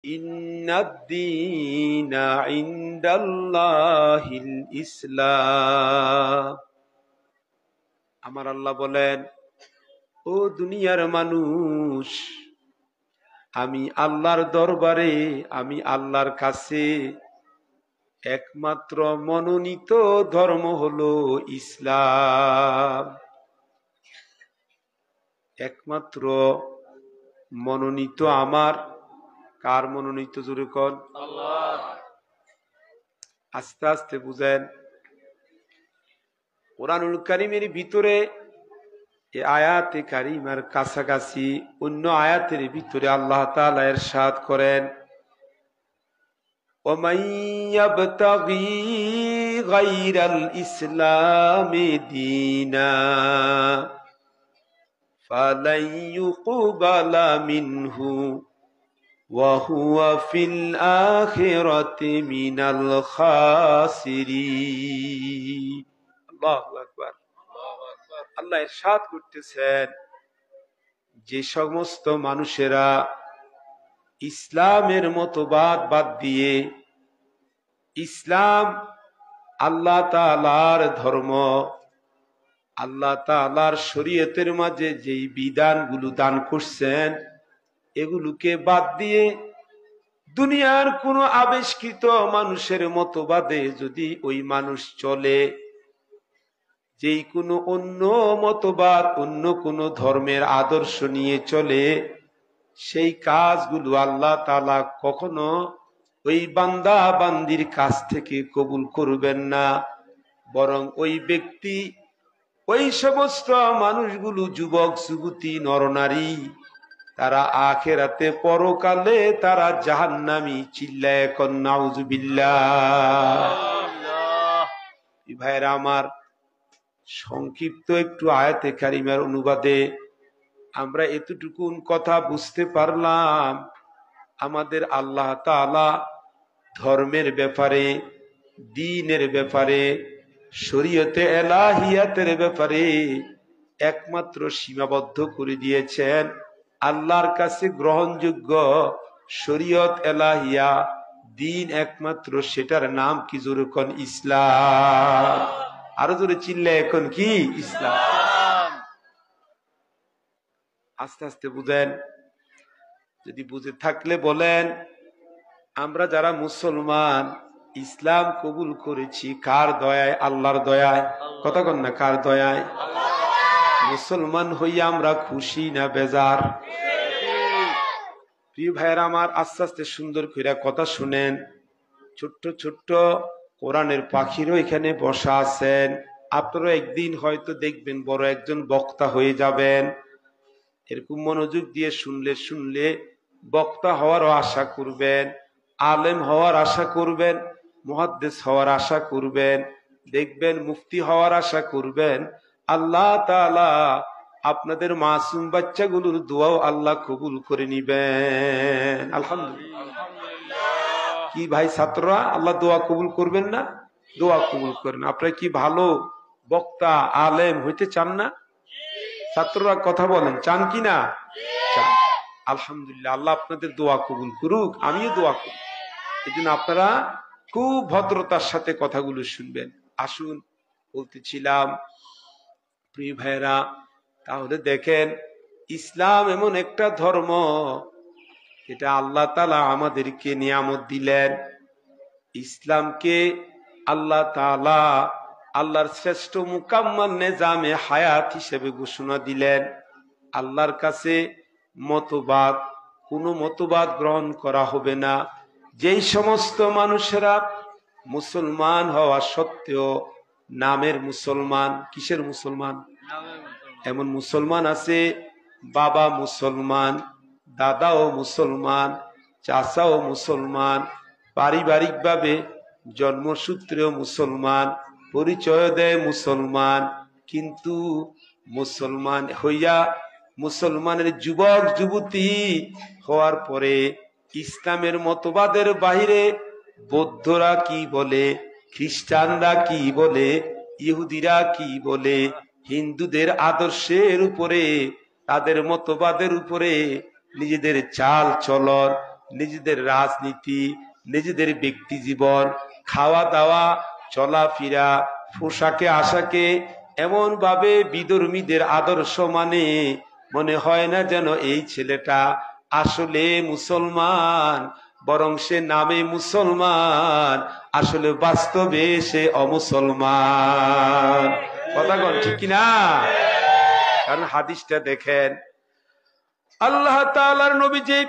ইন্নাদ-দীনা ইনদাল্লাহিল ইসলাম। আমার আল্লাহ বলেন, ও দুনিয়ার মানুষ, আমি আল্লাহর দরবারে, আমি আল্লাহর কাছে একমাত্র মনোনীত ধর্ম হলো ইসলাম। একমাত্র মনোনীত আমার। কার মনোনীত? জোরে কোন? আল্লাহ। আস্তে আস্তে বুঝেন। কোরআনুল কারীমের ভিতরে এই আয়াতে কারিমার কাছাকাছি অন্য আয়াতের ভিতরে আল্লাহ তাআলা ইরশাদ করেন, وَمَن يَبْتَغِي غَيْرَ الْإِسْلَامِ دِينًا فَلَن يُقْبَلَ مِنْهُ وَهُوَ فِي الْآخِرَةِ مِنَ الْخَاسِرِينَ। আল্লাহু আকবার। আল্লাহ ইরশাদ করতেছেন, যে সমস্ত মানুষেরা ইসলামের মতবাদ বাদ দিয়ে ইসলাম আল্লাহ তাআলার ধর্ম, আল্লাহ তাআলার শরীয়তের মাঝে যেই বিধানগুলো দান করছেন এগুলোকে বাদ দিয়ে দুনিয়ার কোন আবিষ্কৃত মানুষের মতবাদে যদি ওই মানুষ চলে, যেই কোনো অন্য মতবাদ, অন্য কোনো ধর্মের আদর্শ নিয়ে চলে, সেই কাজগুলো আল্লাহ তাআলা কখনো ওই বান্দা বান্দির কাছ থেকে কবুল করবেন না। বরং ওই ব্যক্তি, ওই সমস্ত মানুষগুলো, যুবক যুবতী নরনারী, তারা আখিরাতে পরকালে তারা জাহান্নামী। চিল্লায়ে কোন নাউজুবিল্লাহ। ভাইরা আমার, সংক্ষিপ্ত একটু আয়াতে কারিমার অনুবাদে আমরা এতটুকুন কথা বুঝতে পারলাম, আমাদের আল্লাহ তাআলা ধর্মের ব্যাপারে, দ্বীনের ব্যাপারে, শরীয়তে এলাহিয়াতের ব্যাপারে একমাত্র সীমাবদ্ধ করে দিয়েছেন আল্লাহর কাছে গ্রহণযোগ্য শরীয়ত এলাহিয়া, দ্বীন একমাত্র, সেটার নাম কি? জোরে কোন? ইসলাম। আরো জোরে চিল্লায় এখন কি? ইসলাম। আস্তে আস্তে বুঝেন। যদি বুঝে থাকলে বলেন, আমরা যারা মুসলমান ইসলাম কবুল করেছি কার দয়ায়? আল্লাহর দয়ায়। কথা কন না, কার দয়ায়? মুসলমান হইয়া আমরা খুশি না বেজার? প্রিয় ভাইয়েরা আমার, আস্তে আস্তে সুন্দর করে কথা শুনেন। ছোট্ট ছোট্ট কোরআনের পাখিরও এখানে বসা আছেন। আপনারা একদিন হয়তো দেখবেন বড় একজন বক্তা হয়ে যাবেন। এরকম মনোযোগ দিয়ে শুনলে শুনলে বক্তা হওয়ারও আশা করবেন, আলেম হওয়ার আশা করবেন, মুহাদ্দিস হওয়ার আশা করবেন, দেখবেন মুফতি হওয়ার আশা করবেন। আল্লাহ তাআলা আপনাদের মাসুম বাচ্চাগুলোর দোয়াও আল্লাহ কবুল করে নিবেন। আলহামদুলিল্লাহ। কি ভাই ছাত্ররা, আল্লাহ দোয়া কবুল করবেন না? দোয়া কবুল করেন। আপনারা কি ভালো বক্তা আলেম হইতে চান না? ছাত্ররা কথা বলেন, চান কি না? চান। আলহামদুলিল্লাহ, আল্লাহ আপনাদের দোয়া কবুল করুক, আমিও দোয়া করি। এই জন্য আপনারা খুব ভদ্রতার সাথে কথাগুলো শুনবেন। আসুন, বলতেছিলাম প্রিয় ভাইয়েরা, তাহলে দেখেন ইসলাম এমন একটা ধর্ম, এটা আল্লাহ তাআলা আমাদেরকে নিয়ামত দিলেন। ইসলামকে আল্লাহ তাআলা আল্লাহর শ্রেষ্ঠ মুকাম্মাল নিজামে হায়াত হিসেবে ঘোষণা দিলেন। আল্লাহর কাছে মতবাদ, কোনো মতবাদ গ্রহণ করা হবে না। যেই সমস্ত মানুষেরা মুসলমান হওয়া সত্ত্বেও নামের মুসলমান, কিসের মুসলমান? এমন মুসলমান আছে, বাবা মুসলমান, দাদাও মুসলমান, চাচাও মুসলমান, পারিবারিকভাবে জন্মসূত্রেও মুসলমান, পরিচয় দেয় মুসলমান, কিন্তু মুসলমান হইয়া মুসলমানের যুবক যুবতী হওয়ার পরে ইসলামের মতবাদের বাহিরে বৌদ্ধরা কি বলে, খ্রিস্টানরা কি বলে, ইহুদিরা কি বলে, হিন্দুদের আদর্শের উপরে, তাদের মতবাদের উপরে নিজেদের চাল চলন, নিজেদের রাজনীতি, নিজেদের ব্যক্তি জীবন, খাওয়া দাওয়া, চলাফেরা, পোশাকে আশাকে এমন ভাবে বিধর্মীদের আদর্শ মানে মনে হয় না যেন এই ছেলেটা আসলে মুসলমান, বরং সে নামে মুসলমান, আসলে বাস্তবে সে অমুসলমান। কথা বল ঠিক কিনা? কারণ হাদিসটা দেখেন, আল্লাহ তাআলার নবীজি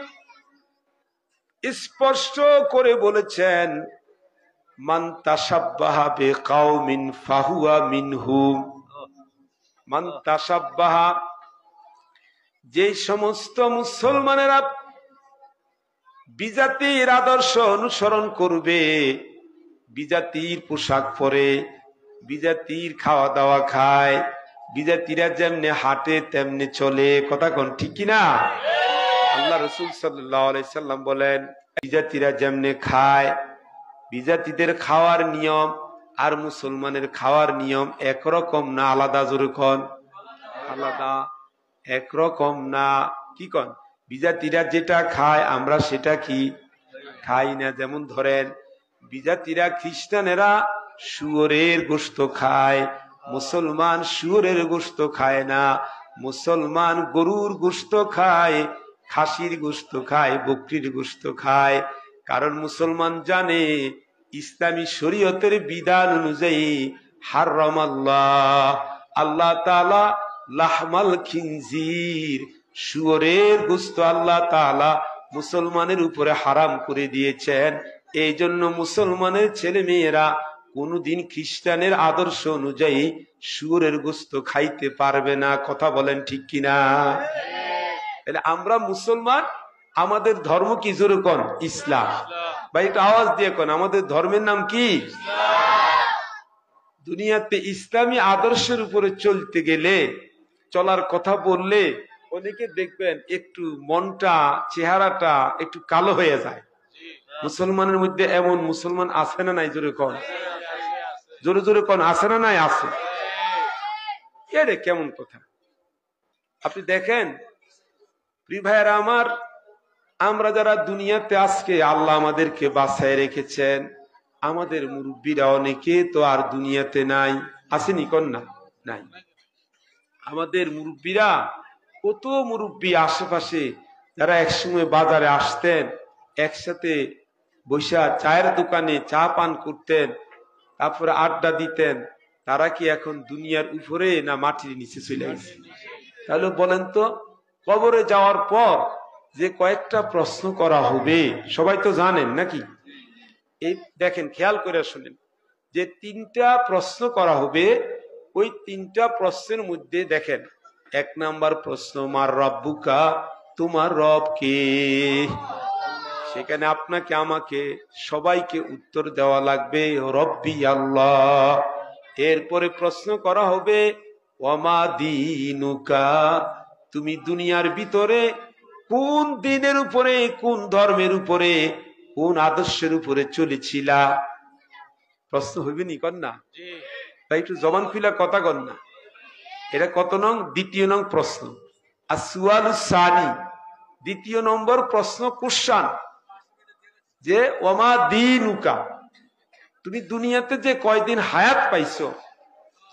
স্পষ্ট করে বলেছেন, মান তাশাব্বাহা বিকাউমিন ফাহুয়া মিনহুম। মান তাশাব্বাহা, যে সমস্ত মুসলমানেরা বিজাতির আদর্শ অনুসরণ করবে, বিজাতির পোশাক পরে, বিজাতির খাওয়া দাওয়া খায়, বিজাতিরা যেমনে হাঁটে তেমনি চলে, কথা কোন ঠিক কিনা? আল্লাহ রাসূল সাল্লাল্লাহু আলাইহি সাল্লাম বলেন, বিজাতিরা যেমনে খায়, বিজাতিদের খাওয়ার নিয়ম আর মুসলমানের খাওয়ার নিয়ম একরকম না, আলাদা? জোরে কোন আলাদা, একরকম না। কি কোন? বিজাতিরা যেটা খায় আমরা সেটা কি খাই না। যেমন ধরেন, বিজাতিরা খ্রিস্টানেরা শুয়োরের গোশত খায়, মুসলমান শুয়োরের গোশত খায় না। মুসলমান গরুর গোশত খায়, খাসির গোশত খায়, বকরির গোশত খায়। কারণ মুসলমান জানে ইসলামী শরীয়তের বিধান অনুযায়ী হারামাল্লাহ, আল্লাহ তাআলা লাহমাল খিনজির, শুয়োরের গোশত আল্লাহ তাআলা মুসলমানের উপরে হারাম করে দিয়েছেন। এই জন্য মুসলমানের ছেলে মেয়েরা কোনদিন খ্রিস্টানের আদর্শ অনুযায়ী শুয়োরের গোশত খাইতে পারবে না। কথা বলেন ঠিক কিনা? তাহলে আমরা মুসলমান, আমাদের ধর্ম কি? জোরে কোন ইসলাম। ভাই একটু আওয়াজ দিয়ে কোন, আমাদের ধর্মের নাম কি? দুনিয়াতে ইসলামী আদর্শের উপরে চলতে গেলে, চলার কথা বললে অনেকে দেখবেন একটু মনটা, চেহারাটা একটু কালো হয়ে যায়। মুসলমানের মধ্যে এমন মুসলমান আছে না নাই? জোরে কোন, জোরে জোরে কোন, আছে না নাই? আছে। এরে কেমন কথা? আপনি দেখেন প্রিয় ভাইয়েরা আমার, আমরা যারা দুনিয়াতে আজকে আল্লাহ আমাদেরকে বাঁচায় রেখেছেন, আমাদের মুরব্বীরা অনেকে তো আর দুনিয়াতে নাই, আসেনি কন্যা? নাই। আমাদের মুরব্বীরা, কত মুরব্বী আশেপাশে যারা একসময় বাজারে আসতেন, একসাথে বৈশা চায়ের দোকানে চা পান করতেন, তারপরে আড্ডা দিতেন, তারা কি এখন দুনিয়ার উপরে না মাটির নিচে চলে গেছে? তাহলে বলেন তো, কবরে যাওয়ার পর যে কয়েকটা প্রশ্ন করা হবে সবাই তো জানেন নাকি? এই দেখেন, খেয়াল করে শুনেন, যে তিনটা প্রশ্ন করা হবে, ওই তিনটা প্রশ্নের মধ্যে দেখেন, এক নাম্বার প্রশ্ন মার রব্বুকা, তোমার রব কে? সেখানে আপনাকে আমাকে সবাইকে উত্তর দেওয়া লাগবে রব্বি আল্লাহ। এরপরে প্রশ্ন করা হবে ওয়ামা দীনুকা, তুমি দুনিয়ার ভিতরে কোন দিনের উপরে, কোন ধর্মের উপরে, কোন আদর্শের উপরে চলেছিলা? প্রশ্ন হইবে নি কন্যা? তাই একটু জবান খুলা কথা কন্যা। এটা কত নং? দ্বিতীয় নং প্রশ্ন। আর সুয়ালুস সানি, দ্বিতীয় নম্বর প্রশ্ন, কোশ্চান, যে ওমা দীনুকা, তুমি দুনিয়াতে যে কয়দিন হায়াত পাইছো,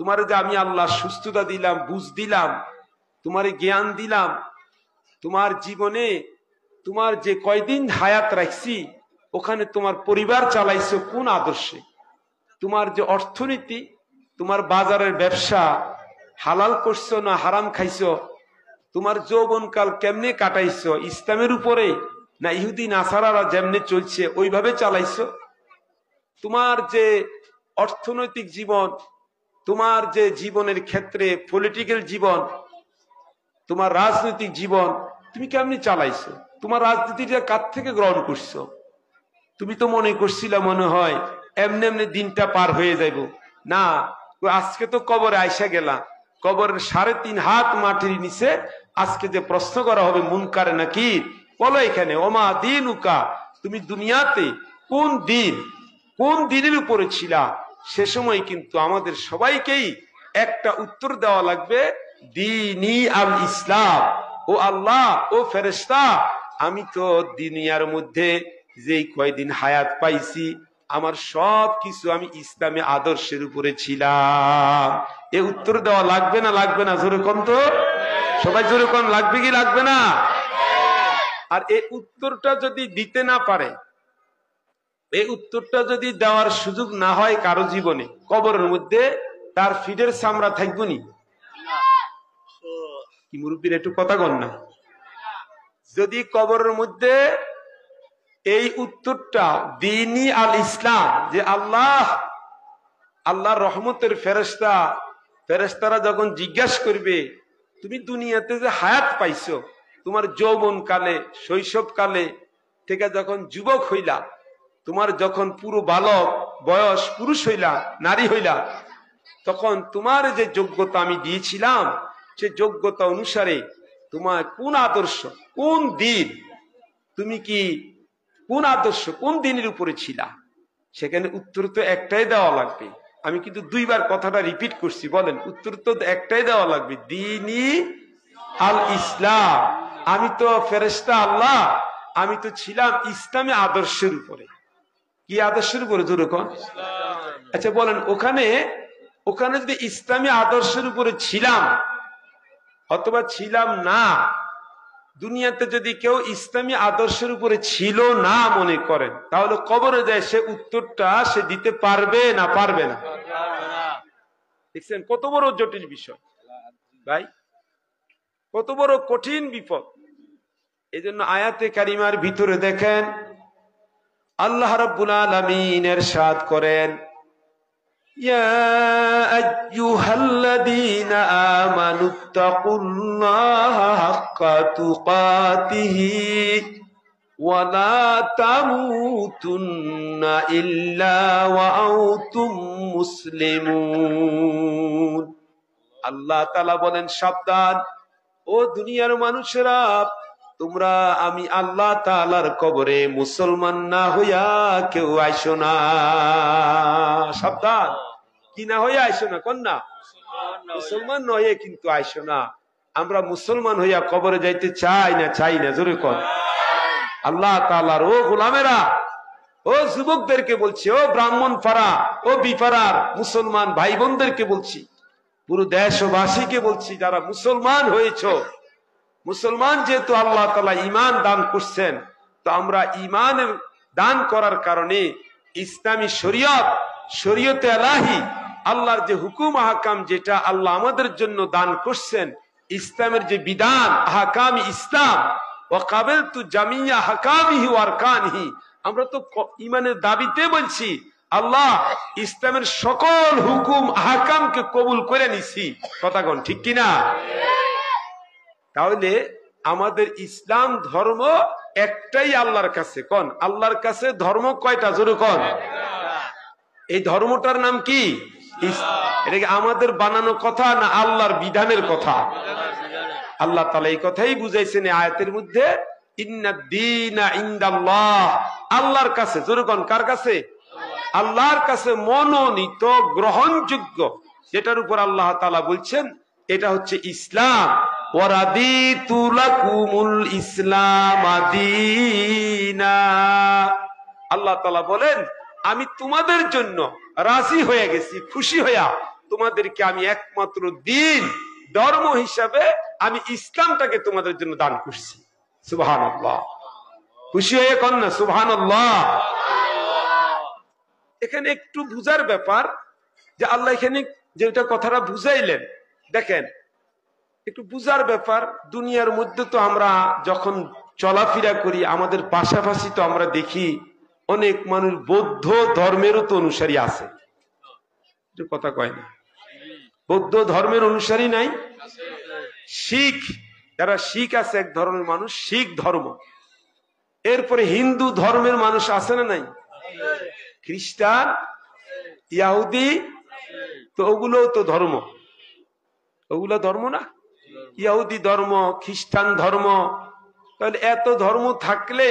তোমার যে আমি আল্লাহ সুস্থতা দিলাম, বুঝ দিলাম, তোমার জ্ঞান দিলাম, তোমার জীবনে তোমার যে কয়দিন হায়াত রাখছি, ওখানে তোমার পরিবার চালাইছো কোন আদর্শে? তোমার যে অর্থনীতি, তোমার বাজারের ব্যবসা হালাল করছো না হারাম খাইছো? তোমার যৌবনকাল কেমনে কাটাইছো? ইসলামের উপরে না ইহুদি নাসারারা যেমনে চলছে ওইভাবে চালাইছো? তোমার যে অর্থনৈতিক জীবন, তোমার যে জীবনের ক্ষেত্রে পলিটিক্যাল জীবন, তোমার রাজনৈতিক জীবন তুমি কেমনি চালাইছো? তোমার রাজনীতিটা কার থেকে গ্রহণ করছো? তুমি তো মনে করছিলা মনে হয় এমনি এমনি দিনটা পার হয়ে যাইব, না, আজকে তো কবরে আইসা গেলা, কবরের 3.5 হাত মাটির নিচে আজকে যে প্রশ্ন করা হবে মুনকার নাকির, বলো এখানে ওমা দীনুকা, তুমি দুনিয়াতে কোন দিন, কোন দিনের উপরে ছিলা? সে সময় কিন্তু আমাদের সবাইকেই একটা উত্তর দেওয়া লাগবে, দীনি আল ইসলাম। ও আল্লাহ, ও ফেরেশতা, আমি তো দুনিয়ার মধ্যে যেই কয়দিন হায়াত পাইছি আমার সব কিছু আমি ইসলামী আদর্শের উপরে ছিলাম। এ উত্তর দেওয়া লাগবে না লাগবে না? জোরে কোন তো, সবাই জোরে কোন, লাগবে কি লাগবে না? আর এই উত্তরটা যদি দিতে না পারে, এই উত্তরটা যদি দেওয়ার সুযোগ না হয় কারো জীবনে, কবরের মধ্যে তার ফিডের চামড়া থাকবো নি? কি মুরব্বীর একটু কথা কন না? যদি কবরের মধ্যে এই উত্তরটা দ্বীনি আল ইসলাম, যে আল্লাহ, আল্লাহর রহমতের ফেরেশতা, ফেরেশতারা যখন জিজ্ঞাসা করবে তুমি দুনিয়াতে যে হায়াত পাইছো, তোমার যৌবন কালে, শৈশব কালে থেকে যখন যুবক হইলা, তোমার যখন পুরো বালক বয়স পুরুষ হইলা, নারী হইলা, তখন তোমার যে যোগ্যতা আমি দিয়েছিলাম, সে যোগ্যতা অনুসারে তোমার কোন আদর্শ, কোন দিন, তুমি কি কোন আদর্শ, কোন দিনের উপরে ছিলা, সেখানে উত্তর তো একটাই দেওয়া লাগবে। আমি কিন্তু দুইবার কথাটা রিপিট করছি, বলেন উত্তর তো একটাই দেওয়া লাগবে, দ্বীনি আল ইসলাম। আমি তো ফেরেশতা আল্লাহ, আমি তো ছিলাম ইসলামী আদর্শের উপরে। কি আদর্শের উপরে? যেরকম, আচ্ছা বলেন, ওখানে ওখানে যদি ইসলামী আদর্শের উপরে ছিলাম অথবা ছিলাম না, দুনিয়াতে যদি কেউ ইসলামী আদর্শের উপরে ছিল না মনে করেন, তাহলে কবরে যায় সে উত্তরটা সে দিতে পারবে না পারবে না? দেখছেন কত বড় জটিল বিষয় ভাই, কত বড় কঠিন বিপদ। এই জন্য আয়াতে কারিমার ভিতরে দেখেন আল্লাহ রাব্বুল আলামিন ইরশাদ করেন, ইয়া আইয়ুহাল্লাযীনা আমানুত্তাকুল্লাহা হাক্কা তুকাতিহি ওয়া লা তামুতুন্না ইল্লা ওয়া আনতুম মুসলিমুন। আল্লাহ তাআলা বলেন, সাবধান ও দুনিয়ার মানুষেরা, তোমরা আমি আল্লাহ তাআলার কবরে মুসলমান না হইয়া কেউ আইসো না। সাবধান, কি না হইয়া আইসো না? কন্যা মুসলমান নয় কিন্তু আইসো না। আমরা মুসলমান হইয়া কবরে যাইতে চাই না, চাই না? জোরে কর। আল্লাহ তাআলার ও গোলামেরা, ও যুবকদেরকে বলছি, ও ব্রাহ্মণ পাড়া, ও বিপাড়ার মুসলমান ভাই বোনদেরকে বলছি, পুরো দেশবাসীকে বলছি, যারা মুসলমান হয়েছ, মুসলমান যেহেতু আল্লাহ তাআলা ঈমান দান করছেন, তো আমরা ঈমানের দান করার কারণে ইসলামী শরীয়ত, শরীয়তে ইলাহি, আল্লাহর যে হুকুম আহকাম যেটা আল্লাহ আমাদের জন্য দান করছেন, ইসলামের যে বিধান আহকাম ইসলাম, ওয়া কাবিলতু জামিয়া আহকামিহি ওয়া আরকানিহি, আমরা তো ঈমানের দাবিতে বলছি আল্লাহ ইসলামের সকল হুকুম আহকামকে কবুল করে নিছি। কথা কোন ঠিক কিনা? তাহলে আমাদের ইসলাম ধর্ম একটাই আল্লাহর কাছে। কোন আল্লাহর কাছে ধর্ম কয়টা? জোরে কোন। এই ধর্মটার নাম কি? এটা কি আমাদের বানানো কথা না আল্লাহর বিধানের কথা? আল্লাহ তাআলা এই কথাই বুঝাইছেন আয়াতের মধ্যে, ইন্নাদ দীনা ইনদাল্লাহ, আল্লাহর কাছে। জোরে কোন, কার কাছে? আল্লাহর কাছে মনোনীত গ্রহণযোগ্য, যেটার উপর আল্লাহ তাআলা বলছেন এটা হচ্ছে ইসলাম। ওয়ারাদিতু লাকুমুল ইসলাম দীনা, আল্লাহ তাআলা বলেন আমি তোমাদের জন্য রাজি হয়ে গেছি, খুশি হইয়া তোমাদেরকে আমি একমাত্র দিন, ধর্ম হিসাবে আমি ইসলামটাকে তোমাদের জন্য দান করছি। সুবহানাল্লাহ, খুশি হয়ে কন না সুবহানাল্লাহ। এখানে একটু বুঝার ব্যাপার যে আল্লাহ এখানে যেটা কথাটা বুঝাইলেন, দেখেন একটু বুঝার ব্যাপার। দুনিয়ার মধ্যে তো আমরা যখন চলাফেরা করি, আমাদের পাশাপাশি তো আমরা দেখি অনেক মানুষ বৌদ্ধ ধর্মেরও তো অনুসারী আছে। কথা কয় না? বৌদ্ধ ধর্মের অনুসারী নাই? শিখ, যারা শিখ আছে এক ধরনের মানুষ, শিখ ধর্ম। এরপরে হিন্দু ধর্মের মানুষ আছে না নাই? খ্রিস্টান, ইহুদি, তো ওগুলোও তো ধর্ম। ওগুলো ধর্ম না? ইহুদি ধর্ম, খ্রিস্টান ধর্ম। তাহলে এত ধর্ম থাকলে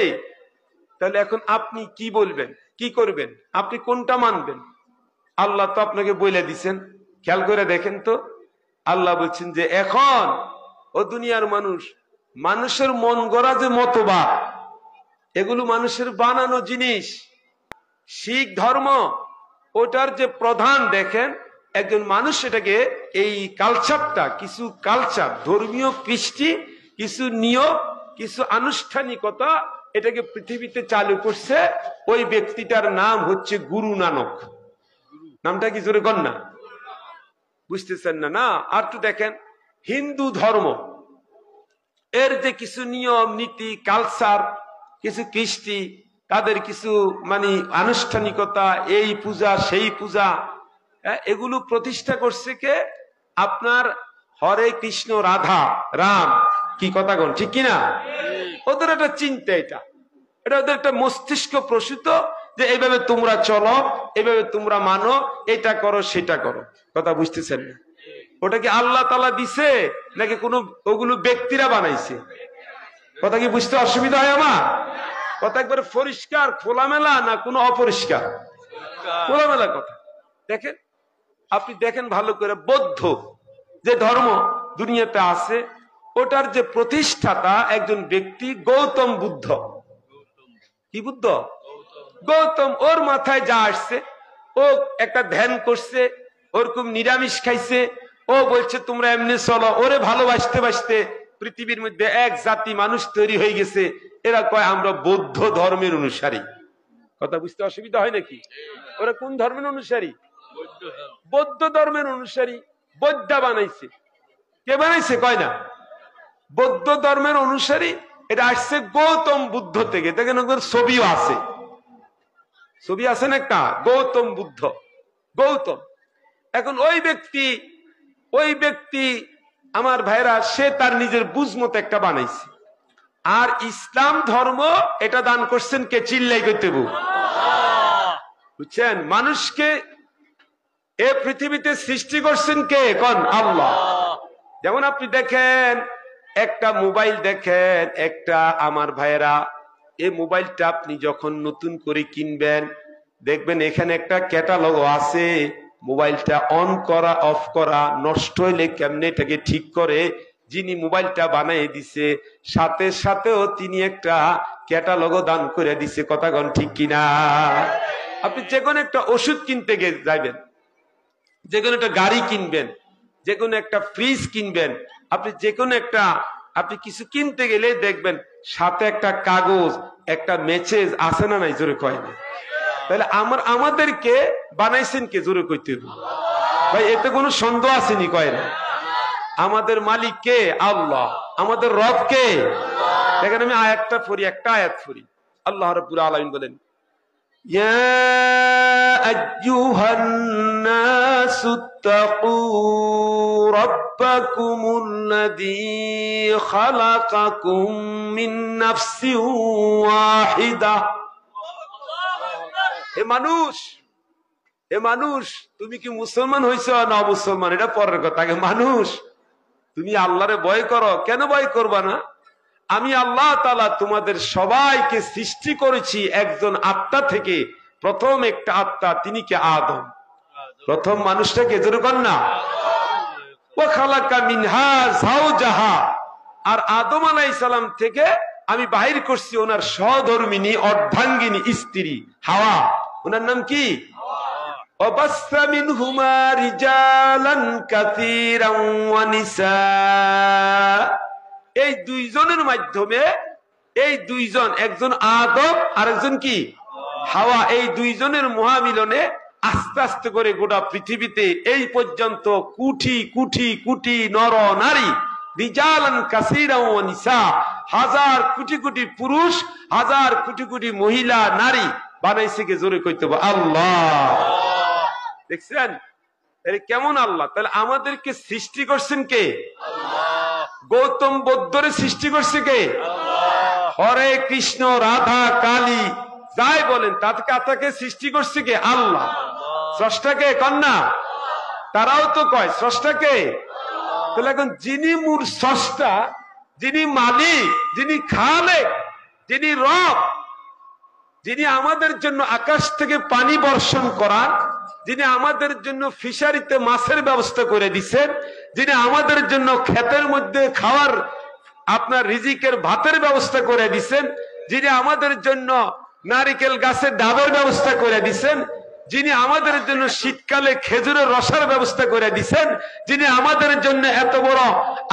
তাহলে এখন আপনি কি বলবেন, কি করবেন? আপনি কোনটা মানবেন? আল্লাহ তো আপনাকে বলে দিছেন, খেয়াল করে দেখেন তো। আল্লাহ বলছেন যে এখন ও দুনিয়ার মানুষ, মানুষের মন গড়া যে মতবাদ, এগুলো মানুষের বানানো জিনিস। শিখ ধর্ম ওটার যে প্রধান দেখেন একজন মানুষ, এটাকে এই কালচারটা, কিছু কালচার, ধর্মীয় কৃষ্টি, কিছু নিয়ম, কিছু আনুষ্ঠানিকতা, এটাকে পৃথিবীতে চালু করছে। ওই ব্যক্তিটার নাম হচ্ছে গুরু নানক। নামটা কি জোরে কর না? বুঝতেছেন না? না আর তো দেখেন হিন্দু ধর্ম, এর যে কিছু নিয়ম নীতি, কালচার, কিছু কৃষ্টি, তাদের কিছু মানে আনুষ্ঠানিকতা, এই পূজা সেই পূজা, এগুলো প্রতিষ্ঠা করছে কে? আপনার হরে কৃষ্ণ রাধা রাম, কি কথা কোন ঠিক কিনা? ওদের একটা চিন্তা, এটা ওদের একটা মস্তিষ্ক প্রসূত যে এইভাবে তোমরা চলো, এইভাবে তোমরা মানো, এটা করো সেটা করো। কথা বুঝতেছেন না? ওটা কি আল্লাহ তাআলা দিছে নাকি কোনো ওগুলো ব্যক্তিরা বানাইছে? কথা কি বুঝতে অসুবিধা হয় আমার? কথা একবারে পরিষ্কার খোলামেলা না কোনো অপরিষ্কার? খোলামেলা কথা। দেখেন, আপনি দেখেন ভালো করে, বৌদ্ধ যে ধর্ম দুনিয়াতে আছে, ওটার যে প্রতিষ্ঠাতা একজন ব্যক্তি গৌতম বুদ্ধ। কি বুদ্ধ? গৌতম। ওর মাথায় যা আসছে, ও একটা ধ্যান করছে, ওরকম নিরামিষ খাইছে, ও বলছে তোমরা এমনি চলো। ওরে ভালোবাসতে বাসতে পৃথিবীর মধ্যে এক জাতি মানুষ তৈরি হয়ে গেছে, এরা কয় আমরা বৌদ্ধ ধর্মের অনুসারী। কথা বুঝতে অসুবিধা হয় নাকি? ওরা কোন ধর্মের অনুসারী? বৌদ্ধ ধর্মের অনুসারী। বৌদ্ধ বানাইছে কে? বানাইছে কয় না? বৌদ্ধ ধর্মের অনুসারী। এটা আসছে গৌতম বুদ্ধ থেকে। দেখেন ওদের ছবিও আছে, ছবি আছেন একটা, গৌতম বুদ্ধ, গৌতম। এখন ওই ব্যক্তি আমার ভাইরা, সে তার নিজের বুঝ মতো একটা বানাইছে। আর ইসলাম ধর্ম এটা দান করছেন কে? চিল্লাই করতে বুঝছেন? মানুষকে এ পৃথিবীতে সৃষ্টি করছেন কে? কোন? আল্লাহ। যেমন আপনি দেখেন একটা মোবাইল, দেখেন একটা, আমার ভাইয়েরা, এই মোবাইলটা আপনি যখন নতুন করে কিনবেন, দেখবেন এখানে একটা ক্যাটালগ আছে। মোবাইলটা অন করা, অফ করা, নষ্ট হইলে কেমনে এটাকে ঠিক করে, যিনি মোবাইলটা বানিয়ে দিছে সাথে সাথেও তিনি একটা ক্যাটালগও দান করে দিছে। কথা কোন ঠিক কিনা? আপনি যে কোনো একটা ওষুধ কিনতে যাবেন, যে কোনো একটা গাড়ি কিনবেন, যে কোনো একটা ফ্রিজ কিনবেন, আপনি যে কোনো একটা, আপনি কিছু কিনতে গেলে দেখবেন সাথে একটা কাগজ, একটা মেসেজ আছে না নাই? জোরে কয় না? তাহলে আমাদেরকে বানাইছেন কে? জোরে কইতে ভাই, এতে কোনো সন্দেহ আসেনি? কয় না? আমাদের মালিক কে? আল্লাহ। আমাদের রব কে? দেখেন আমি আয়াতটা পড়ি, একটা আয়াত পড়ি। আল্লাহ রাব্বুল আলামিন বলেন, ইয়া আইয়ুহান নাসু তাকু রাব্বাকুমুল্লাযী খালাকাকুম মিন নাফসিন ওয়াহিদা। হে মানুষ, তুমি কি মুসলমান হইছো না মুসলমান এটা পরের কথা। আগে মানুষ, তুমি আল্লাহরে ভয় করো। কেন ভয় করবা না? আমি আল্লাহ তাআলা তোমাদের সবাইকে সৃষ্টি করেছি একজন আত্মা থেকে। প্রথম একটা আত্মা, তিনি কে? আদম। প্রথম মানুষটাকে যেরকম না, ওয়া খালাকা মিনহা যাওজাহা, আর আদম আলাইহিস সালাম থেকে আমি বাহির করছি ওনার সহধর্মিনী অর্ধাঙ্গিনী স্ত্রী হাওয়া। ওনার নাম কি? ওয়াবাসসা মিনহুমা রিজালান কাসীরান ওয়া নিসা। এই দুইজনের মাধ্যমে, এই দুইজন, একজন আদম আর একজন কি? হাওয়া, এই দুইজনের মহামিলনে আস্তে আস্তে করে গোটা পৃথিবীতে এই পর্যন্ত কোটি কোটি কোটি নর নারী, রিজালান কাসীরান ওয়া নিসা, হাজার কোটি কোটি পুরুষ, হাজার কোটি কোটি মহিলা নারী বানাইছে কে? জোরে কইতে হবে আল্লাহ। দেখছেন কেমন আল্লাহ? তাহলে আমাদেরকে সৃষ্টি করছেন কে? আল্লাহ। গৌতম বুদ্ধরে সৃষ্টি করছে কে? আল্লাহ। হরে কৃষ্ণ রাধা কালী যাই বলেন তাকে সৃষ্টি করছে কে? আল্লাহ। স্রষ্টাকে কন্যা, তারাও তো কয় স্রষ্টাকে। তাহলে এখন যিনি মূল স্রষ্টা, যিনি মালিক, যিনি খালেক, যিনি রব, যিনি আমাদের জন্য আকাশ থেকে পানি বর্ষণ করান, যিনি আমাদের জন্য ফিশারিতে মাছের ব্যবস্থা করে দিচ্ছেন, যিনি আমাদের জন্য ক্ষেতের মধ্যে খাওয়ার আপনার রিজিকের ভাতের ব্যবস্থা করে দিচ্ছেন, যিনি আমাদের জন্য নারিকেল গাছের ডাবের ব্যবস্থা করে দিচ্ছেন, যিনি আমাদের জন্য শীতকালে খেজুরের রসের ব্যবস্থা করে দিচ্ছেন, যিনি আমাদের জন্য এত বড়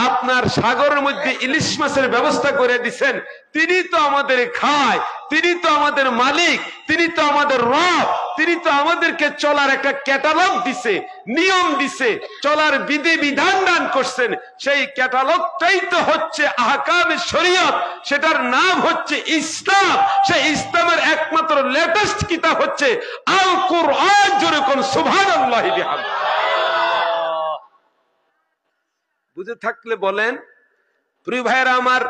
আপনার সাগরের মধ্যে ইলিশ মাছের ব্যবস্থা করে দিচ্ছেন, তিনি তো আমাদের খায়, তিনি তো আমাদের মালিক, তিনি তো আমাদের রব, তিনি তো আমাদেরকে চলার একটা ক্যাটালগ দিছে, নিয়ম দিছে, চলার বিধি বিধান দান করছেন। সেই ক্যাটালগটাই তো হচ্ছে আহকামে শরীয়ত, সেটার নাম হচ্ছে ইসলাম। সেই ইসলামের একমাত্র লেটেস্ট কিতাব হচ্ছে আল কুরআন। জোরে কোন সুবহানাল্লাহি বিহামদিহি। বুঝে থাকলে বলেন। প্রিয় ভাইরা আমার,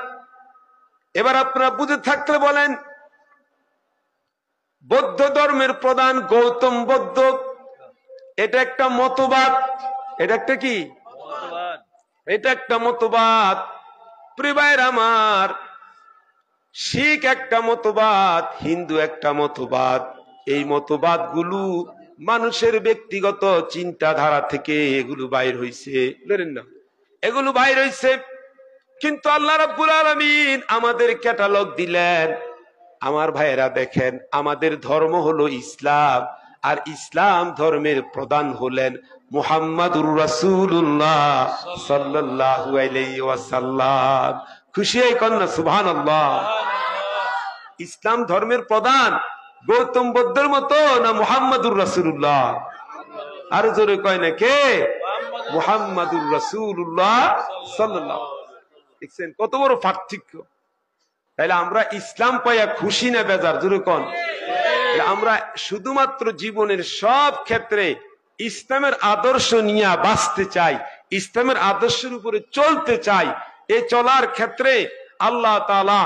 এবার আপনারা বুঝে থাকলে বলেন, বৌদ্ধ ধর্মের প্রধান গৌতম বৌদ্ধ, এটা একটা মতবাদ। এটা একটা কি? এটা একটা মতবাদ। প্রিয় ভাইরা আমার, শিখ একটা মতবাদ, হিন্দু একটা মতবাদ। এই মতবাদ গুলো মানুষের ব্যক্তিগত চিন্তাধারা থেকে এগুলো বাইর হইছে, বলেন না, এগুলো বাইর হইছে। কিন্তু আল্লাহ রাব্বুল আলামিন আমাদের ক্যাটালগ দিলেন। আমার ভাইয়েরা দেখেন, আমাদের ধর্ম হলো ইসলাম, আর ইসলাম ধর্মের প্রধান হলেন মুহাম্মাদুর রাসূলুল্লাহ সাল্লাল্লাহু আলাইহি ওয়াসাল্লাম। খুশি হয়ে কন্যা সুবহানাল্লাহ। ইসলাম ধর্মের প্রধান গৌতম বুদ্ধের মতো না মুহাম্মাদুর রাসূলুল্লাহ? আর জোরে কয় না কে? মুহাম্মাদুর রাসূলুল্লাহ সাল্লাল্লাহু। দেখছেন কত বড় পার্থক্য? তাহলে আমরা ইসলাম পাইয়া খুশি না বেজার? জোরে কোন। আমরা শুধুমাত্র জীবনের সব ক্ষেত্রে ইসলামের আদর্শ নিয়ে বাঁচতে চাই, ইসলামের আদর্শের উপরে চলতে চাই। এই চলার ক্ষেত্রে আল্লাহ তাআলা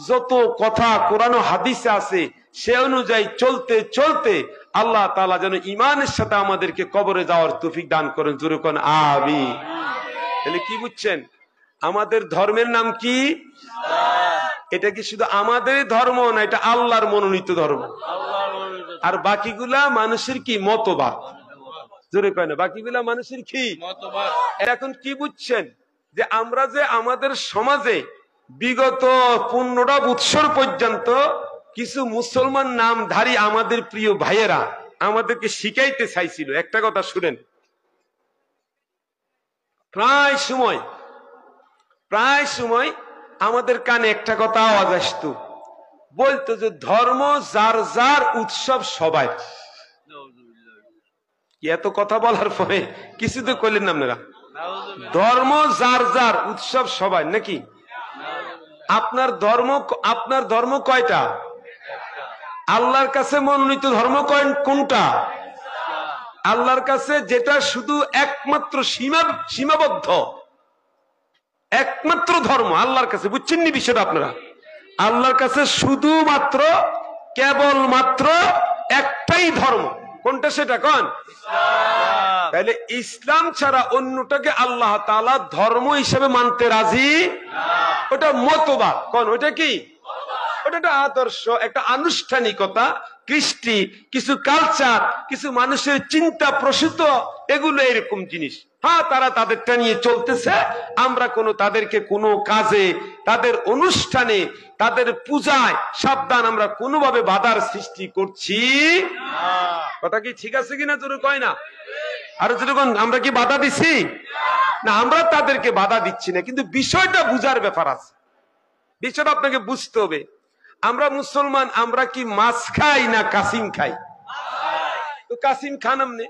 যত কথা কোরআন ও হাদিসে আছে সে অনুযায়ী চলতে চলতে আল্লাহ তাআলা যেন ঈমানের সাথে আমাদেরকে কবরে যাওয়ার তৌফিক দান করেন। জোরে কোন আমিন। তাহলে কি বুঝছেন? আমাদের ধর্মের নাম কি? এটা কি শুধু আমাদের ধর্ম না, এটা আল্লাহর মনোনীত ধর্ম। আর বাকিগুলা মানুষের কি? মতবাদ। জোরে কয় না, বাকিগুলা মানুষের কি? মতবাদ। এখন কি বুঝছেন? যে আমরা যে আমাদের সমাজে বিগত 15টা বৎসর পর্যন্ত কিছু মুসলমান নামধারী আমাদের প্রিয় ভাইয়েরা আমাদেরকে শিখাইতে চাইছিল। একটা কথা শুনেন, প্রায় সময় আমাদের কানে একটা কথা আওয়াজ আসতো, বলতো যে ধর্ম যার যার, উৎসব সবাই। এত কথা বলার পরে কিছু তো করলেন না আপনারা? ধর্ম যার যার, উৎসব সবাই নাকি? আপনার ধর্ম কয়টা? আল্লাহর কাছে মনোনীত ধর্ম কোনটা? আল্লাহর কাছে যেটা শুধু একমাত্র সীমাবদ্ধ, একমাত্র ধর্ম আল্লাহর কাছে। বুঝছেন নি বিষয়টা আপনারা? আল্লাহর কাছে শুধুমাত্র কেবলমাত্র একটাই ধর্ম। কোনটা সেটা কোন? তাহলে ইসলাম ছাড়া অন্যটাকে আল্লাহ তাআলা ধর্ম হিসেবে মানতে রাজি না। ওটা মতবাদ। কোন? ওটা কি? ওটা একটা আদর্শ, একটা আনুষ্ঠানিকতা, কৃষ্টি, কিছু কালচার, কিছু মানুষের চিন্তা প্রসূত, এগুলো এরকম জিনিস। হ্যাঁ, তারা তাদেরটা নিয়ে চলতেছে। আমরা তাদেরকে কোনো কাজে, তাদের অনুষ্ঠানে, তাদের পূজায় সাবধান, আমরা কোনোভাবে বাধার সৃষ্টি করছি না। কথা কি ঠিক আছে কিনা? তোর কয় না? আর যখন আমরা কি বাধা দিচ্ছি না? আমরা তাদেরকে বাধা দিচ্ছি না, কিন্তু বিষয়টা বুঝার ব্যাপার আছে। বিষয়টা আপনাকে বুঝতে হবে। আমরা মুসলমান, আমরা কি মাছ খাই না কাসিম খাই? তো কাসিম খান আমনে,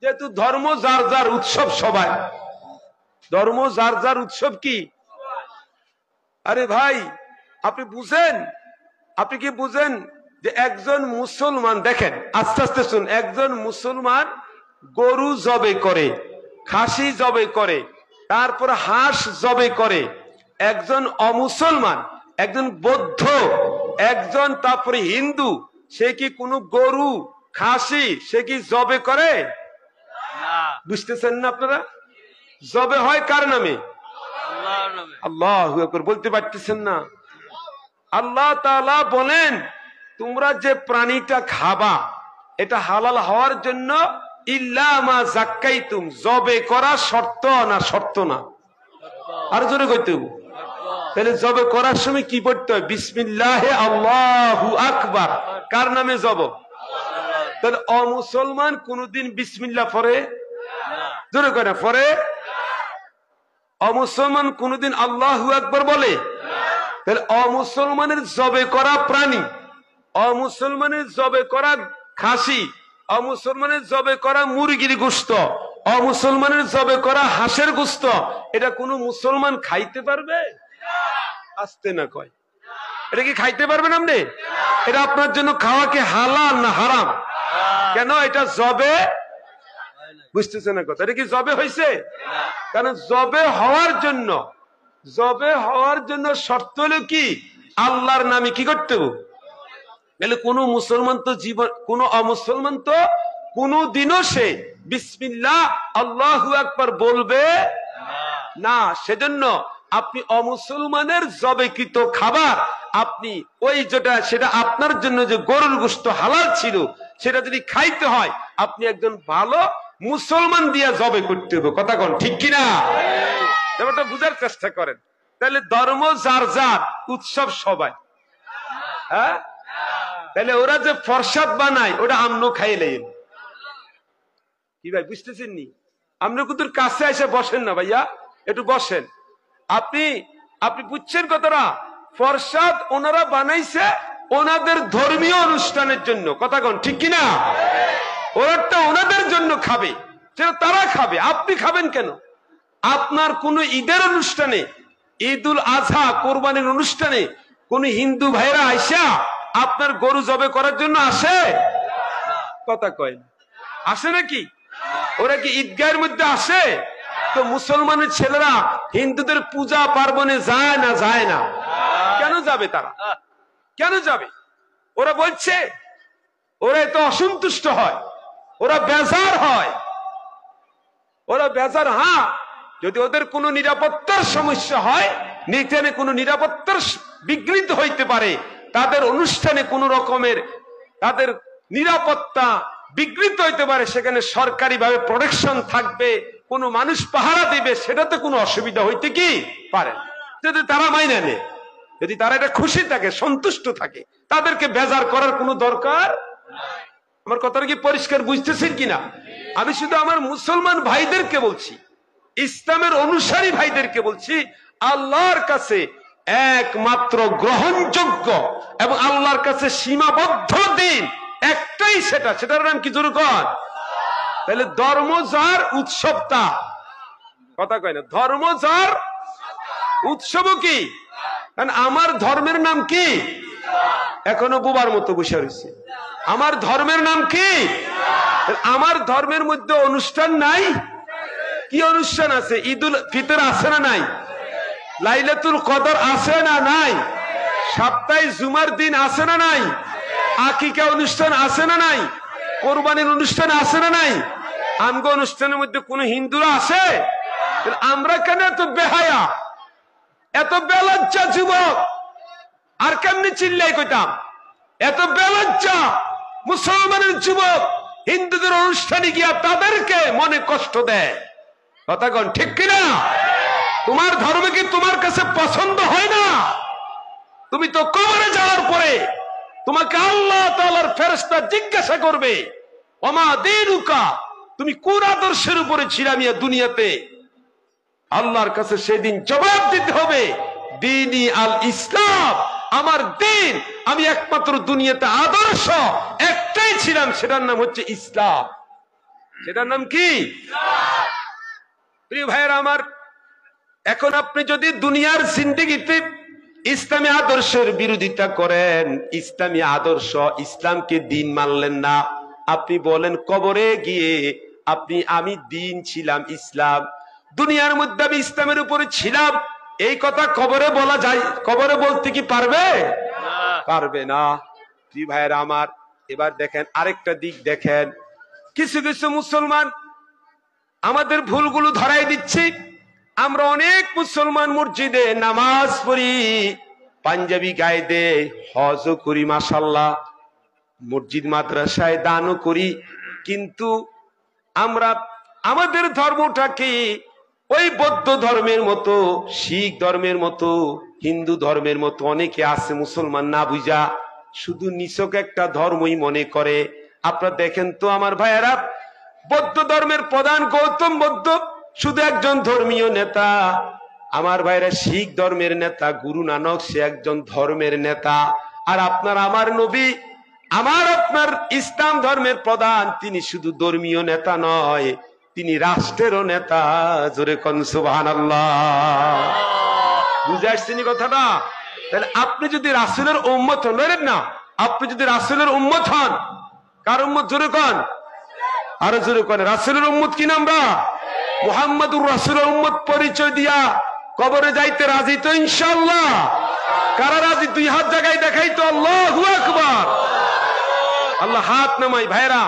যেহেতু ধর্ম যার যার, উৎসব সবাই। ধর্ম যার যার, উৎসব কি? আরে ভাই, আপনি বুঝেন? আপনি কি বুঝেন যে একজন মুসলমান, দেখেন আস্তে আস্তে শুন, একজন মুসলমান গরু জবে করে, খাসি জবে করে, তারপর হাঁস জবে করে। একজন অমুসলমান, একজন বৌদ্ধ, একজন তারপরে হিন্দু, সে কি কোনো গরু খাসি সে কি জবে করে? বুঝতেছেন না আপনারা? জবে হয় কার নামে? আল্লাহু আকবার। বলতে পারতেছেন না? আল্লাহ তাআলা বলেন, তোমরা যে প্রাণীটা খাবা এটা হালাল হওয়ার জন্য ইল্লা মা যাক্কাইতুম, জবে করা শর্ত না? শর্ত না? আর জোরে কইতে, তাহলে জবে করার সময় কি পড়তে হয়? বিসমিল্লাহে আল্লাহু আকবার। কার নামে জব? তাহলে অমুসলমান কোনদিন বিসমিল্লাহ পড়ে? জোরে করে পড়ে? অমুসলমান কোনদিন আল্লাহু আকবার বলে? তাহলে অমুসলমানের জবে করা প্রাণী, অমুসলমানের জবে করা খাসি, অমুসলমানের জবে করা মুরগির গোশত, অমুসলমানের জবে করা হাঁসের গোশত, এটা কোন মুসলমান খাইতে পারবে? আসতে না কয়, এটা কি খাইতে পারবেন আপনি? এটা আপনার জন্য খাওয়া কি হালাল না হারাম? কেন? এটা জবে, বুঝতেছেন না কথা? এটা কি জবে হয়েছে? কারণ জবে হওয়ার জন্য, জবে হওয়ার জন্য শর্ত হলো কি? আল্লাহর নামে কি করতে হবে? তাহলে কোন মুসলমান তো জীবন, কোন অমুসলমান তো কোনদিনও সে বিসমিল্লাহ আল্লাহু আকবার বলবে না। সেজন্য আপনি অমুসলমানের জবেকৃত খাবার আপনি ওই যেটা, সেটা আপনার জন্য যে গরুর গোশত হালাল ছিল, সেটা যদি খাইতে হয় আপনি একজন ভালো মুসলমান দিয়া জবে করতে হবে। কথা কোন ঠিক কিনা? ব্যাপারটা বুঝার চেষ্টা করেন। তাহলে ধর্ম যার যার, উৎসব সবাই। হ্যাঁ, তাহলে ওরা যে প্রসাদ বানায় ওটা আমনো খাইলেন কি ভাই? বুঝতেছেন নি? আপনি কিন্তু কাছে এসে বসেন না ভাইয়া, একটু বসেন। আপনি আপনি বুঝছেন কথাটা? প্রসাদ ওনারা বানাইছে ওনাদের ধর্মীয় অনুষ্ঠানের জন্য। কথা কোন ঠিক কিনা? ওরাটা ওনাদের জন্য খাবে, সেটা তারা খাবে, আপনি খাবেন কেন? আপনার কোন ঈদের অনুষ্ঠানে, ঈদুল আজহা কোরবানির অনুষ্ঠানে কোন হিন্দু ভাইরা আইসা আপনার গরু জবে করার জন্য আসে? কথা কয় না, আসে নাকি? ওরা কি ঈদগাহের মধ্যে আসে? তো মুসলমানের ছেলেরা হিন্দুদের পূজা পার্বণে যায় না? যায় না। কেন যাবে তারা? কেন যাবে? ওরা বলছে, ওরা এত অসন্তুষ্ট হয়, ওরা বেজার হয়, ওরা বেজার। হ্যাঁ, যদি ওদের কোনো নিরাপত্তার সমস্যা হয়, নির্বাচনে কোনো নিরাপত্তার বিঘ্নিত হইতে পারে, তাদের অনুষ্ঠানে কোনো রকমের তাদের নিরাপত্তা বিঘ্নিত হইতে পারে, সেখানে সরকারি ভাবে প্রোটেকশন থাকবে, কোনো মানুষ পাহারা দিবে, সেটাতে কোনো অসুবিধা হইতে কি পারে যদি তারা মাইনে নেয়, যদি তারা এটা খুশি থাকে, সন্তুষ্ট থাকে, তাদেরকে বেজার করার কোনো দরকার। আমার কথাটা কি পরিষ্কার বুঝতেছেন কিনা? আমি শুধু আমার মুসলমান ভাইদেরকে বলছি, ইসলামের অনুসারী ভাইদেরকে বলছি, আল্লাহর কাছে একমাত্র গ্রহণযোগ্য এবং আল্লাহর কাছে সীমাবদ্ধ দিন একটাই, সেটার নাম কি? জোরে কর। তাহলে ধর্ম যার, উৎসব তা। কথা কয় না? ধর্ম যার, উৎসব কি? কারণ আমার ধর্মের নাম কি? এখনো বোবার মতো বসে রয়েছে। আমার ধর্মের নাম কি? আমার ধর্মের মধ্যে অনুষ্ঠান নাই? কি অনুষ্ঠান আছে? ঈদুল ফিতর আছে না নাই? লাইলাতুল কদর আছে না নাই? সপ্তাহে জুমার দিন আছে না নাই? আকিকা অনুষ্ঠান আছে না নাই? কোরবানির অনুষ্ঠান আছে না নাই? আমগো অনুষ্ঠানের মধ্যে কোন হিন্দুরা আছে? আমরা কেন এত বেহায়া, এত বেলজ্জা যুবক? আর কেমনি চিল্লাই কইতাম? এত বেলজ্জা মুসলমানের যুবক হিন্দুদের অনুষ্ঠানে গিয়া তাদেরকে মনে কষ্ট দেয়। কথা কোন ঠিক কিনা? তোমার ধর্ম কি তোমার কাছে পছন্দ হয় না? তুমি তো কবরে যাওয়ার পরে তোমাকে আল্লাহ তাআলার ফেরেশতা জিজ্ঞাসা করবে, ওমা দীনুকা, তুমি কোন আদর্শের উপরে ছিলামিয়া দুনিয়াতে? আল্লাহর কাছে সেদিন জবাব দিতে হবে, দীনি আল ইসলাম, আমার দিন, আমি একমাত্র দুনিয়াতে আদর্শ একটাই ছিলাম, সেটার নাম হচ্ছে ইসলাম। সেটার নাম কি? প্রিয় ভাইয়েরা আমার, এখন আপনি যদি দুনিয়ার জিন্দেগিতে ইসলামী আদর্শের বিরোধিতা করেন, ইসলামী আদর্শ, ইসলামকে দিন মানলেন না, আপনি বলেন কবরে গিয়ে আমি দিন ছিলাম ইসলাম, দুনিয়ার মধ্যে আমি ইসলামের উপরে ছিলাম, এই কথা কবরে বলা যায়? কবরে বলতে কি পারবে? পারবে না। প্রিয় ভাইয়েরা আমার, এবার দেখেন আরেকটা দিক দেখেন, কিছু কিছু মুসলমান আমাদের ভুলগুলো ধরাই দিচ্ছি। আমরা অনেক মুসলমান মসজিদে নামাজ পড়ি, পাঞ্জাবি গায়ে দে, হজও করি, মাশাআল্লাহ, মসজিদ মাদ্রাসায় দানও করি, কিন্তু আমরা আমাদের ধর্মটাকে ওই বৌদ্ধ ধর্মের মতো, শিখ ধর্মের মতো, হিন্দু ধর্মের মতো অনেকে আছে মুসলমান না বুঝা শুধু নিছক একটা ধর্মই মনে করে। আপনারা দেখেন তো আমার ভাইয়েরা, বৌদ্ধ ধর্মের প্রধান গৌতম বুদ্ধ শুধু একজন ধর্মীয় নেতা। আমার ভাইরা, শিখ ধর্মের নেতা গুরু নানক, সে একজন ধর্মের নেতা। আর আপনার আমার নবী, আমার আপনার ইসলাম ধর্মের প্রধান, তিনি শুধু ধর্মীয় নেতা নয়, তিনি রাষ্ট্রেরও নেতা। জোরে কোন সুবহানাল্লাহ। বুঝে আসছেন কথাটা? তাহলে আপনি যদি রাসূলের উম্মত হন, না আপনি যদি রাসূলের উম্মত হন, কার উম্মত? জোরে কোন, আরো জোরে কোন। রাসূলের উম্মত কি আমরা? মুহাম্মাদুর রাসূলের উম্মত পরিচয় দিয়া কবরে যাইতে রাজি তো ইনশাআল্লাহ? কারা রাজি? দুই হাত জায়গায় দেখাই তো। আল্লাহু আকবার। আল্লাহ হাত নামাই ভাইরা।